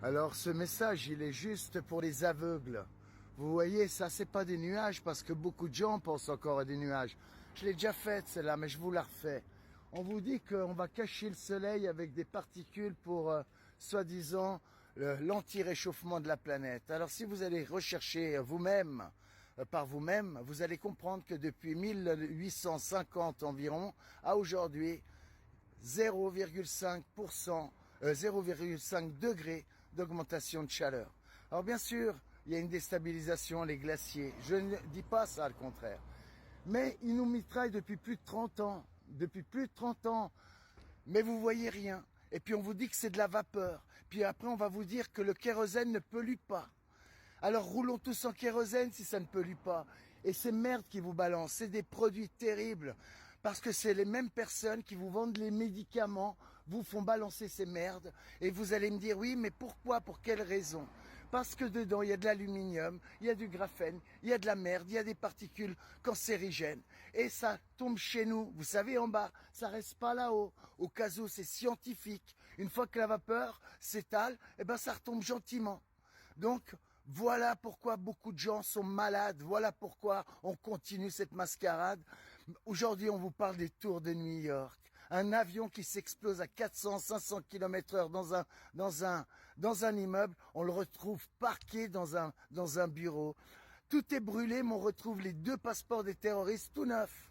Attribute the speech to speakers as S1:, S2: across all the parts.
S1: Alors ce message, il est juste pour les aveugles. Vous voyez, ça c'est pas des nuages parce que beaucoup de gens pensent encore à des nuages. Je l'ai déjà faite celle-là, mais je vous la refais. On vous dit qu'on va cacher le soleil avec des particules pour, soi-disant, l'anti-réchauffement de la planète. Alors si vous allez rechercher vous-même, par vous-même, vous allez comprendre que depuis 1850 environ à aujourd'hui, 0,5%, 0,5 degrés d'augmentation de chaleur. Alors bien sûr, il y a une déstabilisation, les glaciers. Je ne dis pas ça, le contraire. Mais ils nous mitraillent depuis plus de 30 ans. Depuis plus de 30 ans. Mais vous voyez rien. Et puis on vous dit que c'est de la vapeur. Puis après on va vous dire que le kérosène ne pollue pas. Alors roulons tous en kérosène si ça ne pollue pas. Et ces merdes qui vous balancent, c'est des produits terribles. Parce que c'est les mêmes personnes qui vous vendent les médicaments, vous font balancer ces merdes. Et vous allez me dire, oui, mais pourquoi, pour quelle raison? Parce que dedans, il y a de l'aluminium, il y a du graphène, il y a de la merde, il y a des particules cancérigènes. Et ça tombe chez nous, vous savez, en bas, ça reste pas là-haut. Au cas où, c'est scientifique. Une fois que la vapeur s'étale, eh ben, ça retombe gentiment. Donc, voilà pourquoi beaucoup de gens sont malades. Voilà pourquoi on continue cette mascarade. Aujourd'hui, on vous parle des tours de New York. Un avion qui s'explose à 400, 500 km/h dans un immeuble. On le retrouve parqué dans un bureau. Tout est brûlé, mais on retrouve les 2 passeports des terroristes tout neufs.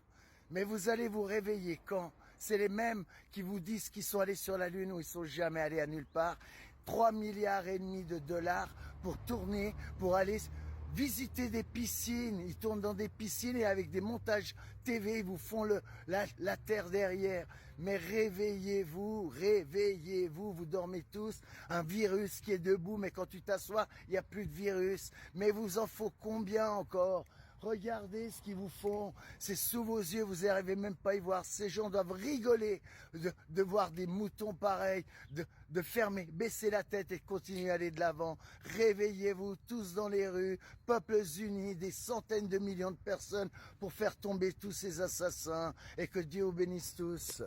S1: Mais vous allez vous réveiller quand? C'est les mêmes qui vous disent qu'ils sont allés sur la Lune où ils sont jamais allés à nulle part. 3,5 milliards de dollars pour tourner, pour aller visiter des piscines. Ils tournent dans des piscines et avec des montages TV, ils vous font la terre derrière. Mais réveillez-vous, réveillez-vous, vous dormez tous. Un virus qui est debout, mais quand tu t'assois, il n'y a plus de virus. Mais vous en faut combien encore? Regardez ce qu'ils vous font, c'est sous vos yeux, vous n'arrivez même pas à y voir. Ces gens doivent rigoler de voir des moutons pareils, de fermer, baisser la tête et continuer à aller de l'avant. Réveillez-vous tous dans les rues, peuples unis, des centaines de millions de personnes pour faire tomber tous ces assassins et que Dieu vous bénisse tous.